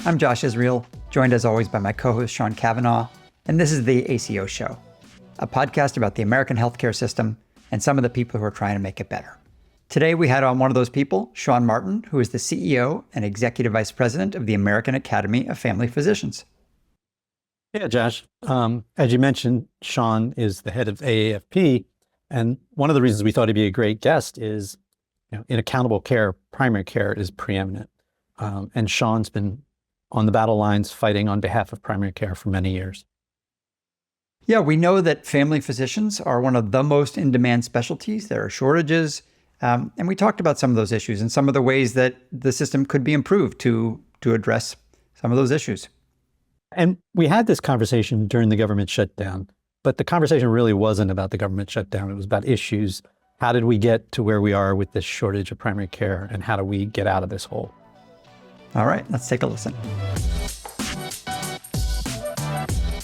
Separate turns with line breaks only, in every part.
I'm Josh Israel, joined as always by my co-host Sean Cavanaugh, and this is the ACO Show, a podcast about the American healthcare system and some of the people who are trying to make it better. Today we had on one of those people, Shawn Martin, who is the CEO and Executive Vice President of the American Academy of Family Physicians.
Yeah, Josh. As you mentioned, Sean is the head of AAFP, and one of the reasons we thought he'd be a great guest is, in accountable care, primary care is preeminent, and Sean's been on the battle lines fighting on behalf of primary care for many years.
Yeah, we know that family physicians are one of the most in-demand specialties. There are shortages, and we talked about some of those issues and some of the ways that the system could be improved to address some of those issues.
And we had this conversation during the government shutdown, but the conversation really wasn't about the government shutdown. It was about issues. How did we get to where we are with this shortage of primary care, and how do we get out of this hole?
All right, let's take a listen.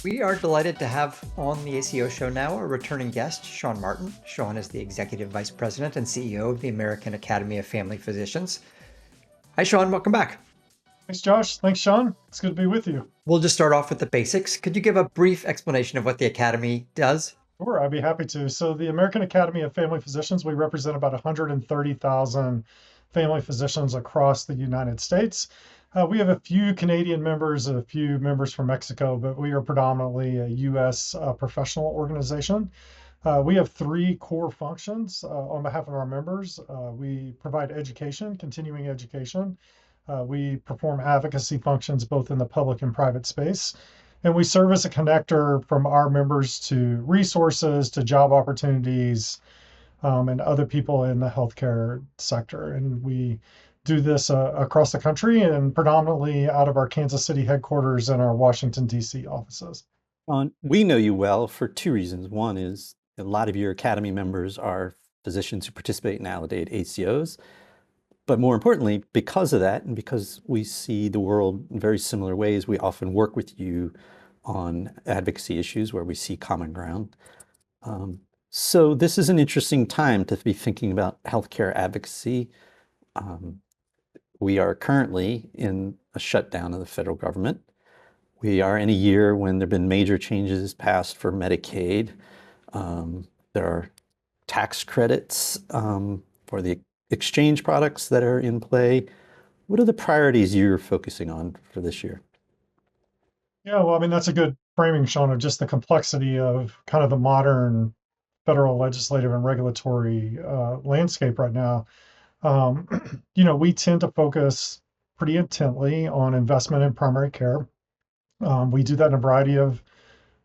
We are delighted to have on the ACO Show now a returning guest, Shawn Martin. Shawn is the Executive Vice President and CEO of the American Academy of Family Physicians. Hi, Shawn. Welcome back.
Thanks, Josh. Thanks, Sean. It's good to be with you.
We'll just start off with the basics. Could you give a brief explanation of what the Academy does?
Sure, I'd be happy to. So the American Academy of Family Physicians, we represent about 130,000 family physicians across the United States. We have a few Canadian members and a few members from Mexico, but we are predominantly a U.S. Professional organization. We have three core functions on behalf of our members. We provide education, continuing education. We perform advocacy functions both in the public and private space. And we serve as a connector from our members to resources, to job opportunities, and other people in the healthcare sector. And we do this across the country and predominantly out of our Kansas City headquarters and our Washington, D.C. offices.
We know you well for two reasons. One is a lot of your Academy members are physicians who participate in Aledade ACOs. But more importantly, because of that, and because we see the world in very similar ways, we often work with you on advocacy issues where we see common ground. So this is an interesting time to be thinking about healthcare advocacy. We are currently in a shutdown of the federal government. We are in a year when there have been major changes passed for Medicaid. There are tax credits for the exchange products that are in play. What are the priorities you're focusing on for this year?
Yeah, well, I mean, that's a good framing, Sean, of just the complexity of kind of the modern federal legislative and regulatory landscape right now. We tend to focus pretty intently on investment in primary care. We do that in a variety of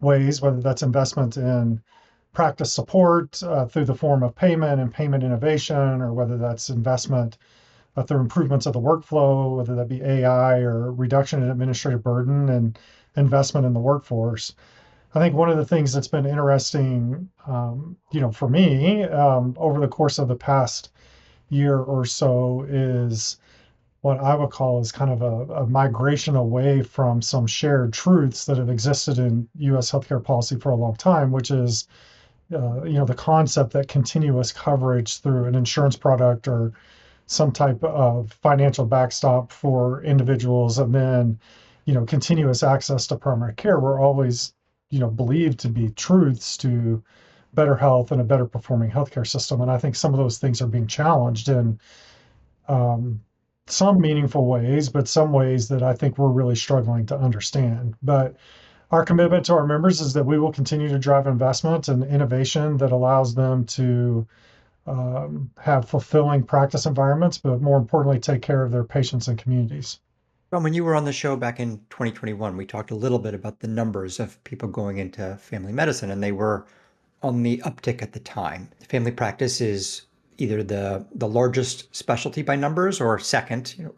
ways, whether that's investment in practice support through the form of payment and payment innovation, or whether that's investment through improvements of the workflow, whether that be AI or reduction in administrative burden and investment in the workforce. I think one of the things that's been interesting, for me over the course of the past year or so is what I would call is kind of a migration away from some shared truths that have existed in U.S. healthcare policy for a long time, which is the concept that continuous coverage through an insurance product or some type of financial backstop for individuals, and then, continuous access to primary care were always, believed to be truths to better health and a better performing healthcare system. And I think some of those things are being challenged in some meaningful ways, but some ways that I think we're really struggling to understand. But our commitment to our members is that we will continue to drive investment and innovation that allows them to have fulfilling practice environments, but more importantly, take care of their patients and communities.
Well, when you were on the show back in 2021, we talked a little bit about the numbers of people going into family medicine, and they were on the uptick at the time. Family practice is either the largest specialty by numbers or second,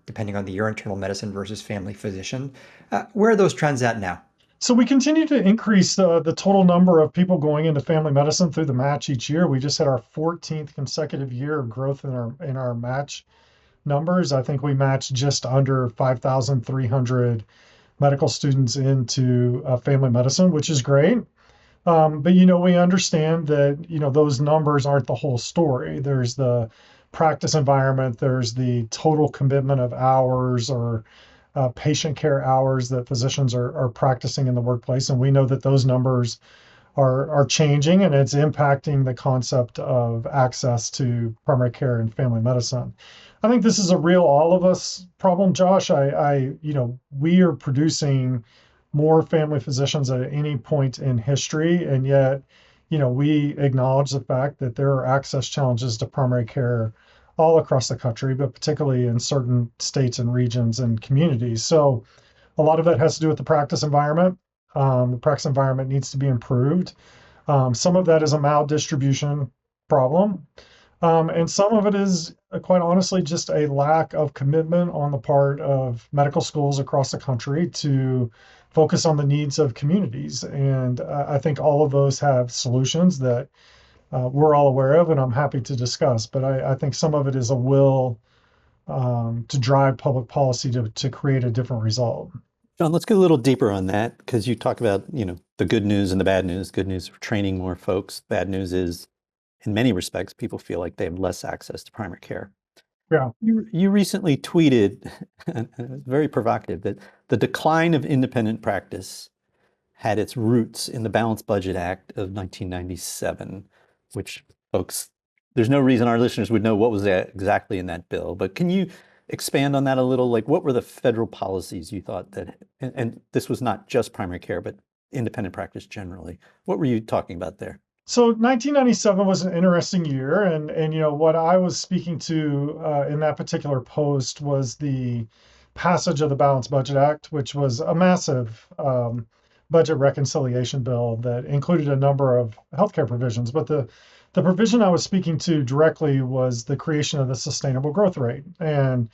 depending on your internal medicine versus family physician. Where are those trends at now?
So we continue to increase the total number of people going into family medicine through the match each year. We just had our 14th consecutive year of growth in our match numbers. I think we matched just under 5,300 medical students into family medicine, which is great. But, we understand that, those numbers aren't the whole story. There's the practice environment, there's the total commitment of hours or patient care hours that physicians are practicing in the workplace. And we know that those numbers are changing, and it's impacting the concept of access to primary care and family medicine. I think this is a real all of us problem, Josh. We are producing more family physicians at any point in history, and yet, we acknowledge the fact that there are access challenges to primary care all across the country, but particularly in certain states and regions and communities. So a lot of it has to do with the practice environment. The practice environment needs to be improved. Some of that is a maldistribution problem. And some of it is, quite honestly, just a lack of commitment on the part of medical schools across the country to focus on the needs of communities. And I think all of those have solutions that we're all aware of, and I'm happy to discuss. But I think some of it is a will to drive public policy to create a different result.
John, let's get a little deeper on that, because you talk about, the good news and the bad news. Good news for training more folks. Bad news is, in many respects, people feel like they have less access to primary care.
Yeah.
You recently tweeted, and it was very provocative, that the decline of independent practice had its roots in the Balanced Budget Act of 1997, which, folks, there's no reason our listeners would know what was exactly in that bill. But can you expand on that a little? Like, what were the federal policies you thought that, and this was not just primary care, but independent practice generally. What were you talking about there?
So 1997 was an interesting year, and what I was speaking to in that particular post was the passage of the Balanced Budget Act, which was a massive budget reconciliation bill that included a number of healthcare provisions. But the provision I was speaking to directly was the creation of the sustainable growth rate. And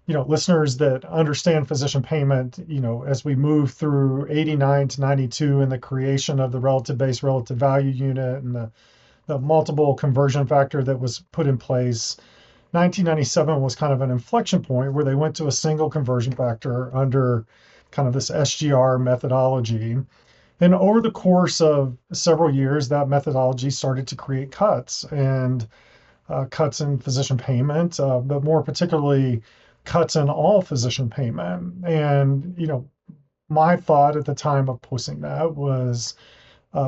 listeners that understand physician payment, as we move through 89 to 92 and the creation of the relative base relative value unit and the multiple conversion factor that was put in place, 1997 was kind of an inflection point where they went to a single conversion factor under kind of this SGR methodology. And over the course of several years, that methodology started to create cuts and cuts in physician payment, but more particularly cuts in all physician payment. And, my thought at the time of posting that was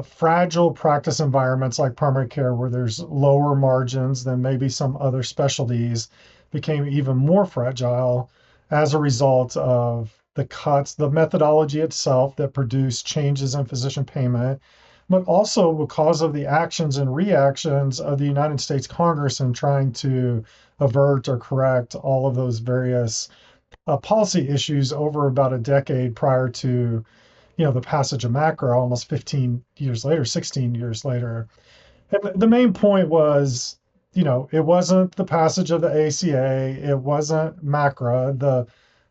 fragile practice environments like primary care, where there's lower margins than maybe some other specialties, became even more fragile as a result of the cuts, the methodology itself that produced changes in physician payment, but also because of the actions and reactions of the United States Congress in trying to avert or correct all of those various policy issues over about a decade prior to, the passage of MACRA almost 15 years later, 16 years later. And the main point was, it wasn't the passage of the ACA, it wasn't MACRA.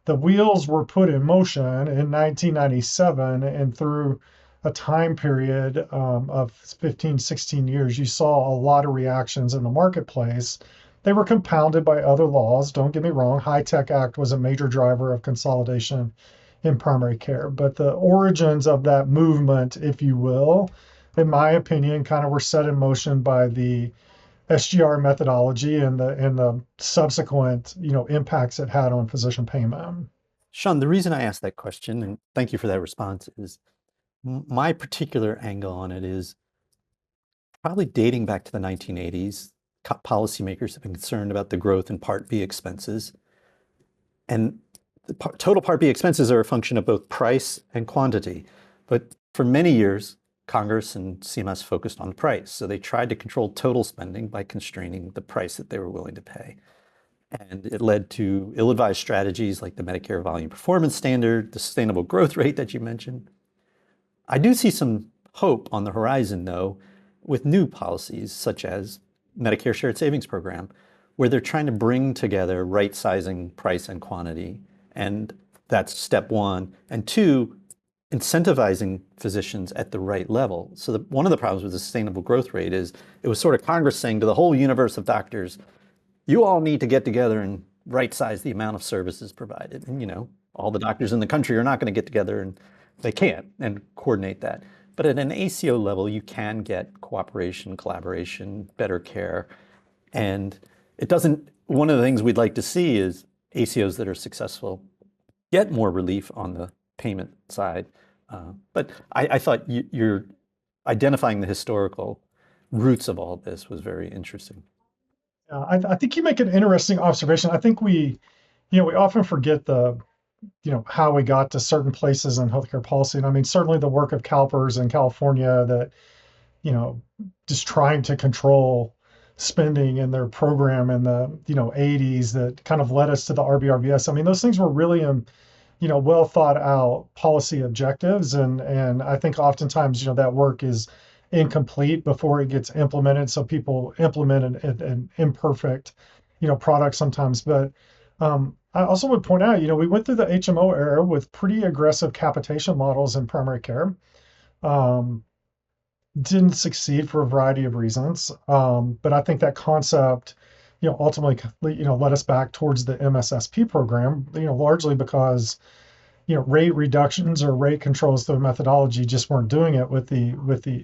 The wheels were put in motion in 1997, and through a time period of 15, 16 years, you saw a lot of reactions in the marketplace. They were compounded by other laws. Don't get me wrong, HITECH Act was a major driver of consolidation in primary care. But the origins of that movement, if you will, in my opinion, kind of were set in motion by the SGR methodology and the subsequent, impacts it had on physician payment.
Sean, the reason I asked that question, and thank you for that response, is my particular angle on it is probably dating back to the 1980s. Policymakers have been concerned about the growth in Part B expenses. And the total Part B expenses are a function of both price and quantity. But for many years, Congress and CMS focused on price. So they tried to control total spending by constraining the price that they were willing to pay. And it led to ill-advised strategies like the Medicare Volume Performance Standard, the sustainable growth rate that you mentioned. I do see some hope on the horizon, though, with new policies such as Medicare Shared Savings Program, where they're trying to bring together right-sizing price and quantity. And that's step one. And two, incentivizing physicians at the right level. So one of the problems with the sustainable growth rate is it was sort of Congress saying to the whole universe of doctors, you all need to get together and right-size the amount of services provided. And, all the doctors in the country are not going to get together, and they can't, and coordinate that. But at an ACO level, you can get cooperation, collaboration, better care. And one of the things we'd like to see is ACOs that are successful get more relief on the payment side. But I thought you're identifying the historical roots of all this was very interesting.
I think you make an interesting observation. I think we often forget how we got to certain places in healthcare policy. And I mean, certainly the work of CalPERS in California that, you know, just trying to control spending in their program in the, 80s that kind of led us to the RBRVS. I mean, those things were really, well thought out policy objectives. And I think oftentimes, that work is incomplete before it gets implemented. So people implement an imperfect, product sometimes. But I also would point out, we went through the HMO era with pretty aggressive capitation models in primary care. Um, didn't succeed for a variety of reasons. But I think that concept, ultimately, led us back towards the MSSP program, largely because, rate reductions or rate controls through methodology just weren't doing it with the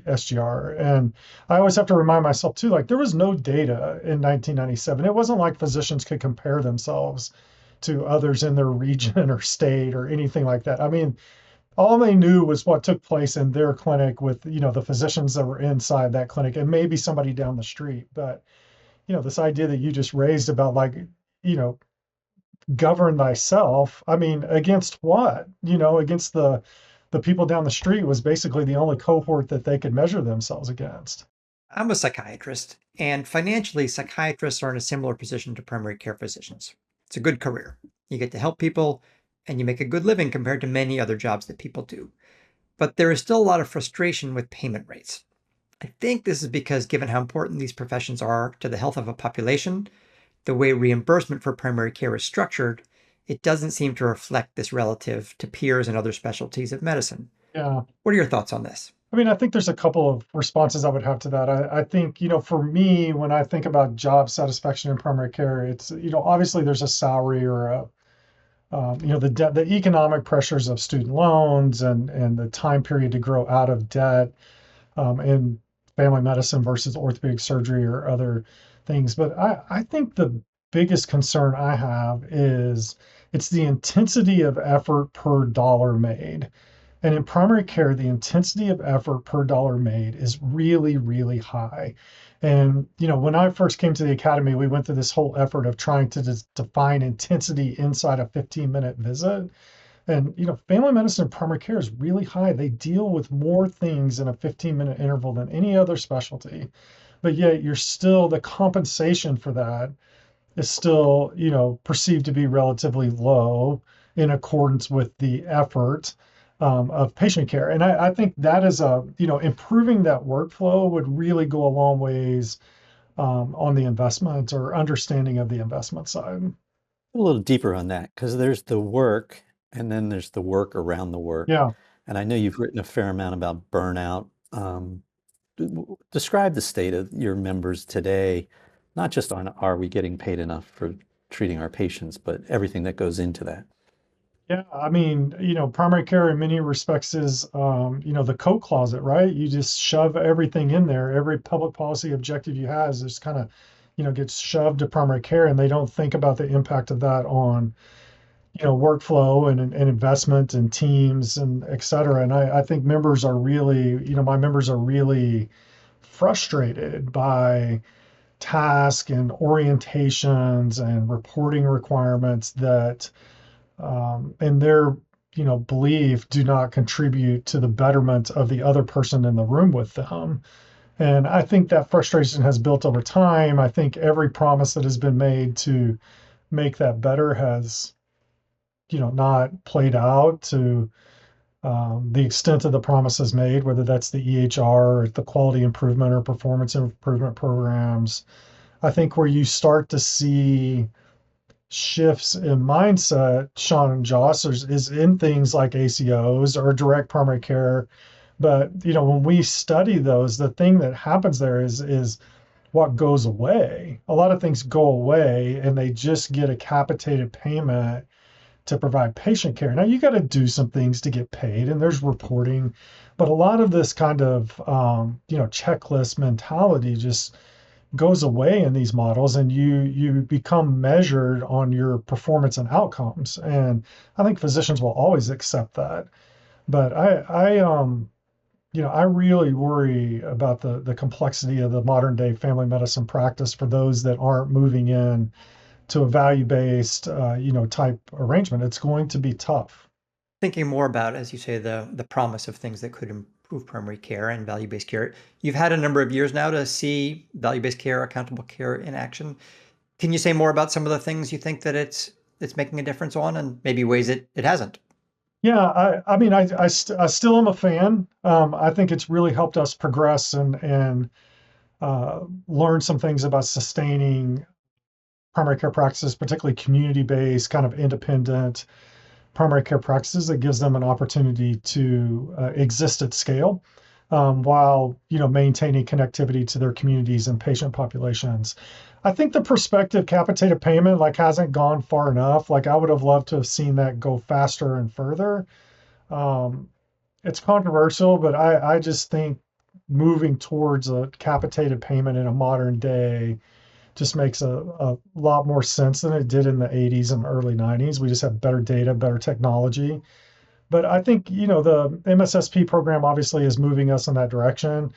SGR. And I always have to remind myself too, like there was no data in 1997. It wasn't like physicians could compare themselves to others in their region or state or anything like that. I mean, all they knew was what took place in their clinic with, the physicians that were inside that clinic and maybe somebody down the street. But, this idea that you just raised about like, you know, govern thyself, I mean, against what? Against the people down the street was basically the only cohort that they could measure themselves against.
I'm a psychiatrist, and financially, psychiatrists are in a similar position to primary care physicians. It's a good career. You get to help people, and you make a good living compared to many other jobs that people do. But there is still a lot of frustration with payment rates. I think this is because, given how important these professions are to the health of a population, the way reimbursement for primary care is structured, it doesn't seem to reflect this relative to peers and other specialties of medicine.
Yeah.
What are your thoughts on this?
I mean, I think there's a couple of responses I would have to that. I think, for me, when I think about job satisfaction in primary care, it's, obviously there's a salary or the economic pressures of student loans and the time period to grow out of debt in family medicine versus orthopedic surgery or other things. But I think the biggest concern I have is it's the intensity of effort per dollar made. And in primary care, the intensity of effort per dollar made is really, really high. And, when I first came to the academy, we went through this whole effort of trying to define intensity inside a 15-minute visit. And, family medicine and primary care is really high. They deal with more things in a 15-minute interval than any other specialty. But yet the compensation for that is still, perceived to be relatively low in accordance with the effort of patient care. And I think that is improving that workflow would really go a long ways on the investment or understanding of the investment side.
A little deeper on that, because there's the work and then there's the work around the work.
Yeah.
And I know you've written a fair amount about burnout. Describe the state of your members today, not just on are we getting paid enough for treating our patients, but everything that goes into that.
Yeah, I mean, primary care in many respects is, the coat closet, right? You just shove everything in there. Every public policy objective you have is just kind of, gets shoved to primary care, and they don't think about the impact of that on, workflow and investment and teams and et cetera. And I think members are really, my members are really frustrated by task and orientations and reporting requirements that and their belief do not contribute to the betterment of the other person in the room with them. And I think that frustration has built over time. I think every promise that has been made to make that better has not played out to the extent of the promises made, whether that's the EHR or the quality improvement or performance improvement programs. I think where you start to see shifts in mindset, Sean and Joss, is in things like ACOs or direct primary care. But when we study those, the thing that happens there is what goes away. A lot of things go away, and they just get a capitated payment to provide patient care. Now you got to do some things to get paid, and there's reporting, but a lot of this kind of checklist mentality just goes away in these models, and you become measured on your performance and outcomes. And I think physicians will always accept that. But I really worry about the complexity of the modern day family medicine practice for those that aren't moving in to a value-based, type arrangement. It's going to be tough.
Thinking more about, as you say, the promise of things that could improve primary care and value-based care. You've had a number of years now to see value-based care, accountable care in action. Can you say more about some of the things you think that it's making a difference on, and maybe ways it hasn't?
Yeah, I mean, I still am a fan. I think it's really helped us progress and learn some things about sustaining primary care practices, particularly community-based, kind of independent primary care practices that gives them an opportunity to exist at scale, while maintaining connectivity to their communities and patient populations. I think the prospective capitated payment like hasn't gone far enough. Like I would have loved to have seen that go faster and further. Um, it's controversial, but I just think moving towards a capitated payment in a modern day just makes a lot more sense than it did in the 80s and early 90s. We just have better data, better technology. But I think, the MSSP program obviously is moving us in that direction.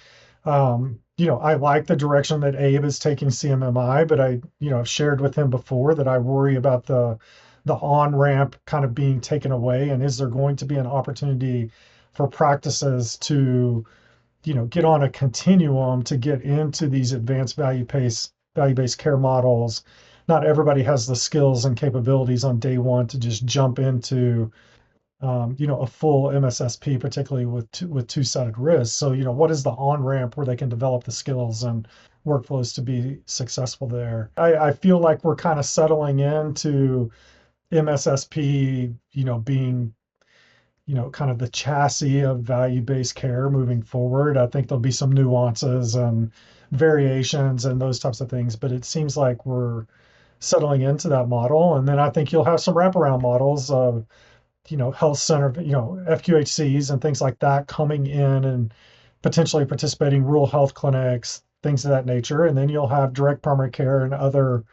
I like the direction that Abe is taking CMMI, but I've shared with him before that I worry about the on-ramp kind of being taken away. And is there going to be an opportunity for practices to get on a continuum to get into these advanced value-based care models? Not everybody has the skills and capabilities on day one to just jump into a full MSSP, particularly with two-sided risk. So, what is the on-ramp where they can develop the skills and workflows to be successful there? I feel like we're kind of settling into MSSP, being kind of the chassis of value-based care moving forward. I think there'll be some nuances and variations and those types of things, but it seems like we're settling into that model. And then I think you'll have some wraparound models of, health center, FQHCs and things like that coming in and potentially participating rural health clinics, things of that nature. And then you'll have direct primary care and other,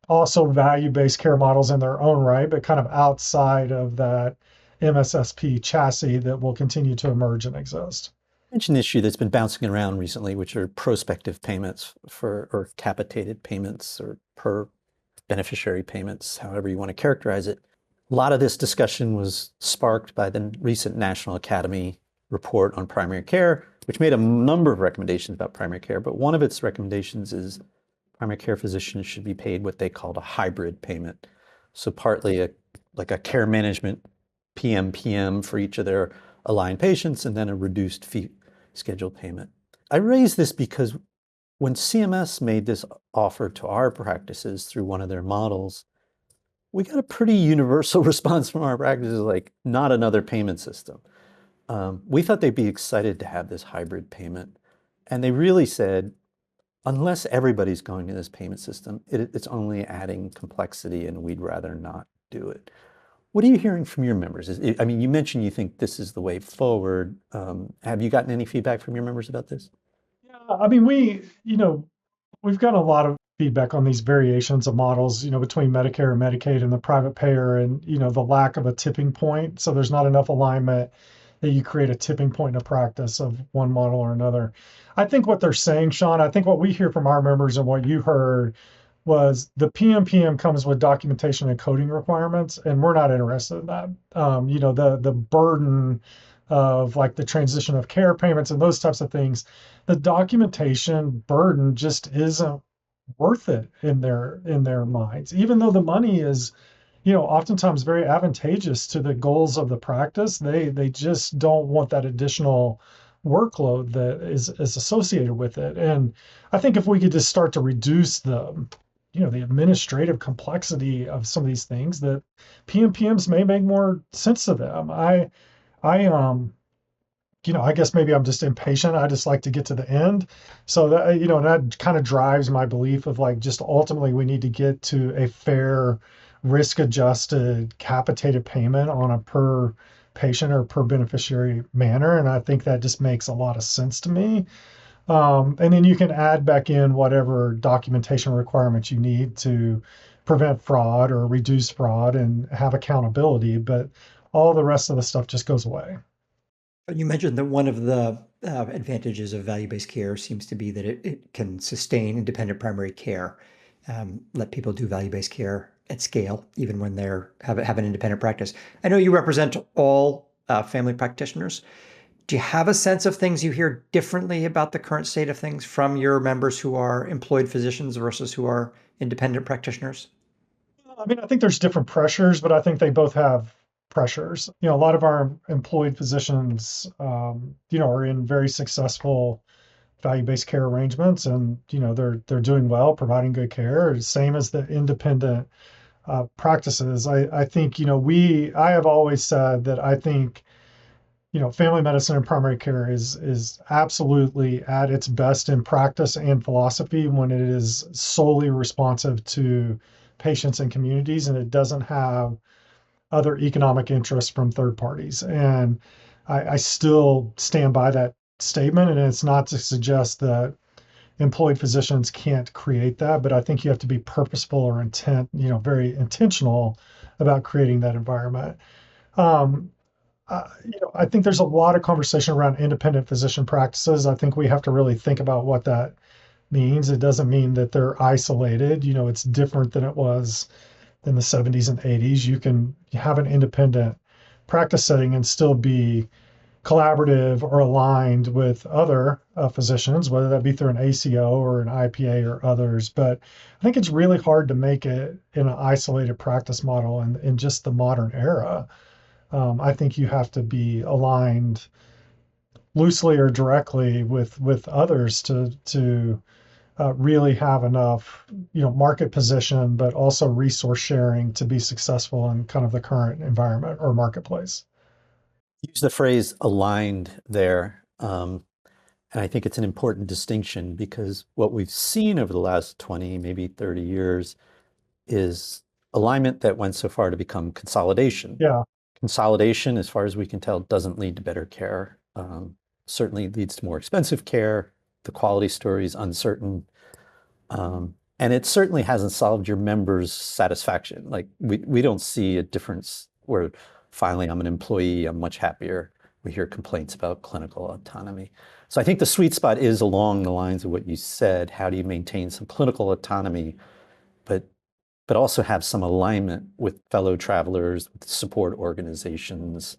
also value-based care models in their own right, but kind of outside of that MSSP chassis that will continue to emerge and exist.
Mention issue that's been bouncing around recently, which are prospective payments or capitated payments or per beneficiary payments, however you want to characterize it. A lot of this discussion was sparked by the recent National Academy report on primary care, which made a number of recommendations about primary care, but one of its recommendations is primary care physicians should be paid what they called a hybrid payment. So partly like a care management PMPM for each of their aligned patients, and then a reduced fee schedule payment. I raise this because when CMS made this offer to our practices through one of their models, we got a pretty universal response from our practices, like, not another payment system. We thought they'd be excited to have this hybrid payment. And they really said, unless everybody's going to this payment system, it's only adding complexity and we'd rather not do it. What are you hearing from your members? I mean, you mentioned you think this is the way forward. Have you gotten any feedback from your members about this?
Yeah, I mean, we've got a lot of feedback on these variations of models, between Medicare and Medicaid and the private payer, and, the lack of a tipping point. So there's not enough alignment that you create a tipping point in a practice of one model or another. I think what they're saying, Sean, I think what we hear from our members and what you heard was the PMPM comes with documentation and coding requirements, and we're not interested in that. The burden of like the transition of care payments and those types of things, the documentation burden just isn't worth it in their minds, even though the money is, oftentimes very advantageous to the goals of the practice. They just don't want that additional workload that is associated with it. And I think if we could just start to reduce the administrative complexity of some of these things, that PMPMs may make more sense to them. I guess maybe I'm just impatient. I just like to get to the end. So that, that kind of drives my belief of like, just ultimately we need to get to a fair risk adjusted capitated payment on a per patient or per beneficiary manner. And I think that just makes a lot of sense to me. And then you can add back in whatever documentation requirements you need to prevent fraud or reduce fraud and have accountability. But all the rest of the stuff just goes away.
You mentioned that one of the advantages of value-based care seems to be that it can sustain independent primary care, let people do value-based care at scale, even when they're have an independent practice. I know you represent all family practitioners. Do you have a sense of things you hear differently about the current state of things from your members who are employed physicians versus who are independent practitioners?
I mean, I think there's different pressures, but I think they both have pressures. A lot of our employed physicians, are in very successful value-based care arrangements, and they're doing well, providing good care. Same as the independent practices. I think I have always said that I think family medicine and primary care is absolutely at its best in practice and philosophy when it is solely responsive to patients and communities, and it doesn't have other economic interests from third parties. And I still stand by that statement. And it's not to suggest that employed physicians can't create that, but I think you have to be purposeful or very intentional about creating that environment. Um, I think there's a lot of conversation around independent physician practices. I think we have to really think about what that means. It doesn't mean that they're isolated. It's different than it was in the 70s and 80s. You can have an independent practice setting and still be collaborative or aligned with other physicians, whether that be through an ACO or an IPA or others. But I think it's really hard to make it in an isolated practice model in just the modern era. I think you have to be aligned loosely or directly with others to really have enough market position, but also resource sharing to be successful in kind of the current environment or marketplace.
Use the phrase aligned there. And I think it's an important distinction because what we've seen over the last 20, maybe 30 years is alignment that went so far to become consolidation.
Yeah.
Consolidation, as far as we can tell, doesn't lead to better care. Certainly leads to more expensive care. The quality story is uncertain. And it certainly hasn't solved your members' satisfaction. Like we don't see a difference where finally I'm an employee, I'm much happier. We hear complaints about clinical autonomy. So I think the sweet spot is along the lines of what you said. How do you maintain some clinical autonomy, but also have some alignment with fellow travelers, with support organizations,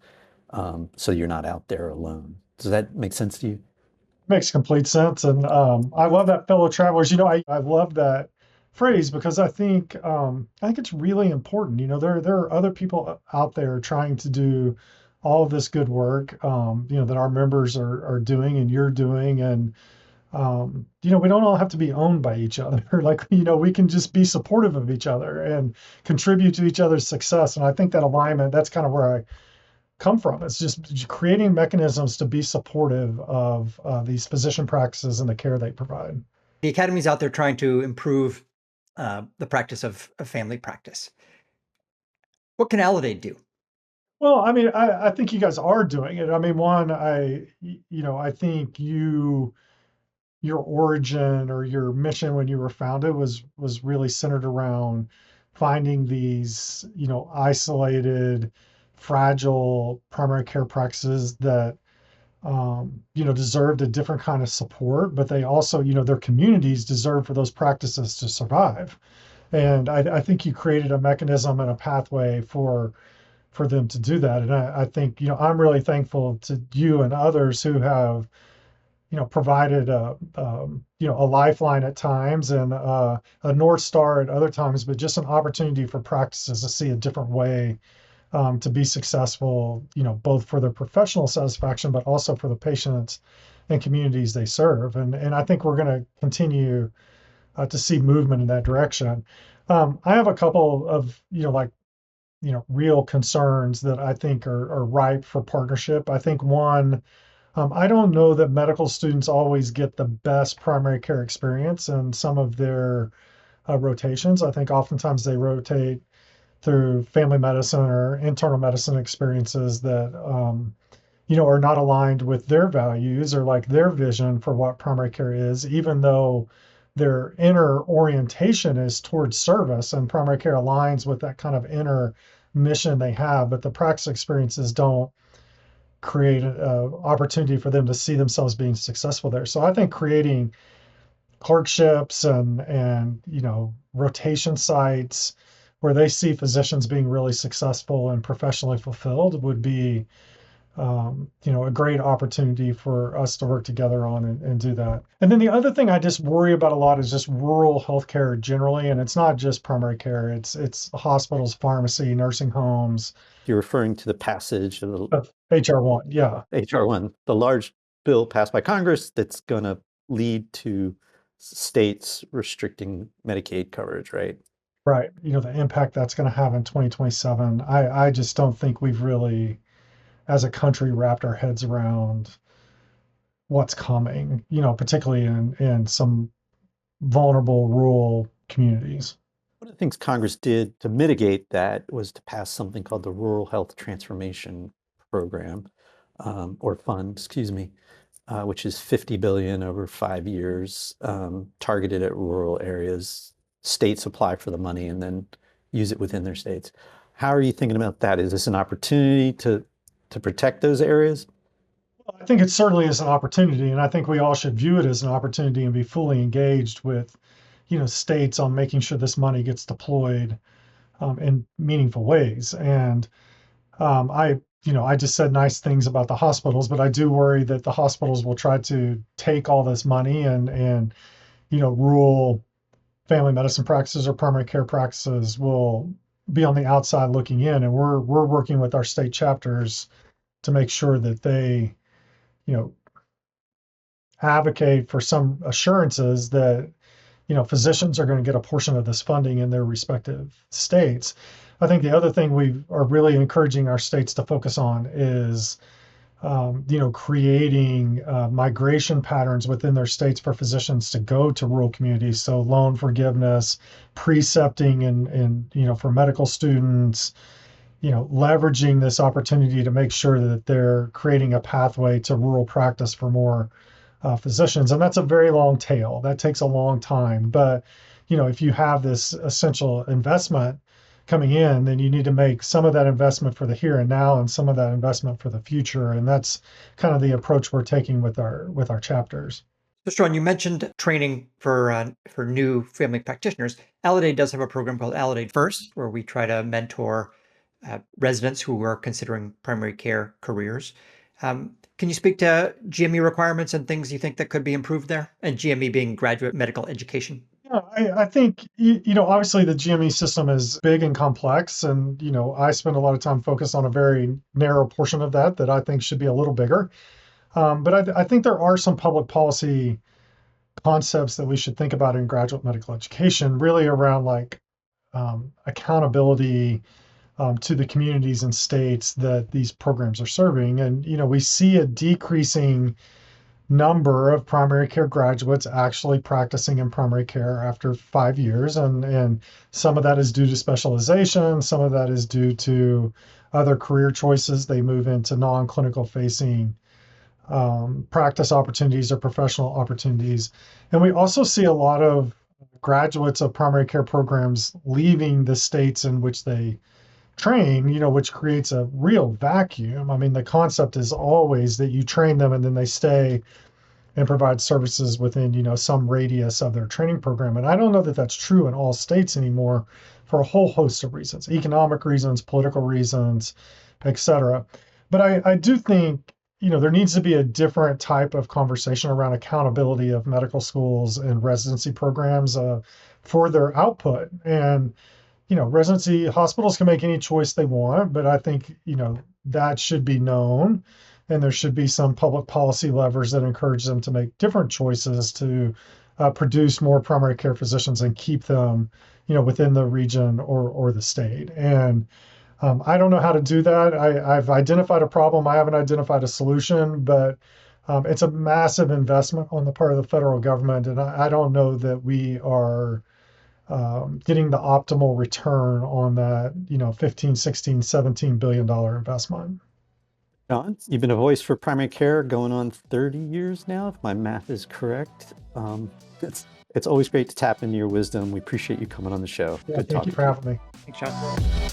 so you're not out there alone. Does that make sense to you?
Makes complete sense. And I love that, fellow travelers. I love that phrase because I think it's really important. There are other people out there trying to do all of this good work, that our members are doing and you're doing. And we don't all have to be owned by each other. Like, we can just be supportive of each other and contribute to each other's success. And I think that alignment, that's kind of where I come from. It's just creating mechanisms to be supportive of these physician practices and the care they provide.
The academy's out there trying to improve the practice of family practice. What can Aledade do?
Well, I mean, I think you guys are doing it. I mean, I think your origin or your mission when you were founded was really centered around finding these, isolated, fragile primary care practices that deserved a different kind of support, but they also, their communities deserve for those practices to survive. And I think you created a mechanism and a pathway for them to do that. And I think, I'm really thankful to you and others who have, provided a lifeline at times and a North Star at other times, but just an opportunity for practices to see a different way to be successful, both for their professional satisfaction, but also for the patients and communities they serve. And I think we're going to continue to see movement in that direction. I have a couple of, real concerns that I think are ripe for partnership. I think one, I don't know that medical students always get the best primary care experience in some of their rotations. I think oftentimes they rotate through family medicine or internal medicine experiences that are not aligned with their values or like their vision for what primary care is, even though their inner orientation is towards service and primary care aligns with that kind of inner mission they have, but the practice experiences don't create an opportunity for them to see themselves being successful there. So I think creating clerkships and rotation sites where they see physicians being really successful and professionally fulfilled would be a great opportunity for us to work together on and do that. And then the other thing I just worry about a lot is just rural healthcare generally, and it's not just primary care. It's hospitals, pharmacy, nursing homes.
You're referring to the passage of the
HR1, yeah.
HR1, the large bill passed by Congress that's going to lead to states restricting Medicaid coverage, right?
Right. The impact that's going to have in 2027. I just don't think we've really, as a country, wrapped our heads around what's coming, particularly in some vulnerable rural communities.
One of the things Congress did to mitigate that was to pass something called the Rural Health Transformation Program, or Fund, excuse me, which is 50 billion over 5 years, targeted at rural areas. States apply for the money and then use it within their states. How are you thinking about that? Is this an opportunity to protect those areas?
I think it certainly is an opportunity, and I think we all should view it as an opportunity and be fully engaged with, states on making sure this money gets deployed in meaningful ways. And I just said nice things about the hospitals, but I do worry that the hospitals will try to take all this money and rural family medicine practices or primary care practices will be on the outside looking in, and we're working with our state chapters to make sure that they you know, advocate for some assurances that, physicians are going to get a portion of this funding in their respective states. I think the other thing we are really encouraging our states to focus on is, creating migration patterns within their states for physicians to go to rural communities. So loan forgiveness, precepting, and for medical students, leveraging this opportunity to make sure that they're creating a pathway to rural practice for more physicians. And that's a very long tail. That takes a long time. But, if you have this essential investment coming in, then you need to make some of that investment for the here and now and some of that investment for the future. And that's kind of the approach we're taking with our chapters.
So, Sean, you mentioned training for new family practitioners. Aledade does have a program called Aledade First, where we try to mentor residents who are considering primary care careers. Can you speak to GME requirements and things you think that could be improved there? And GME being graduate medical education.
Yeah, I think, obviously the GME system is big and complex. And, I spend a lot of time focused on a very narrow portion of that I think should be a little bigger. But I think there are some public policy concepts that we should think about in graduate medical education, really around like accountability to the communities and states that these programs are serving. And, we see a decreasing number of primary care graduates actually practicing in primary care after 5 years. And some of that is due to specialization. Some of that is due to other career choices. They move into non-clinical facing practice opportunities or professional opportunities. And we also see a lot of graduates of primary care programs leaving the states in which they train, which creates a real vacuum. I mean, the concept is always that you train them and then they stay and provide services within, some radius of their training program. And I don't know that that's true in all states anymore for a whole host of reasons, economic reasons, political reasons, et cetera. But I do think, there needs to be a different type of conversation around accountability of medical schools and residency programs for their output. And residency hospitals can make any choice they want, but I think, that should be known. And there should be some public policy levers that encourage them to make different choices to produce more primary care physicians and keep them, within the region or the state. And I don't know how to do that. I've identified a problem. I haven't identified a solution, but it's a massive investment on the part of the federal government. And I don't know that we are getting the optimal return on that, 15, 16, $17 billion investment.
John, you've been a voice for primary care going on 30 years now, if my math is correct. It's always great to tap into your wisdom. We appreciate you coming on the show.
Yeah,
Good
thank you
talking
for
to you.
having me.
Thanks, Sean.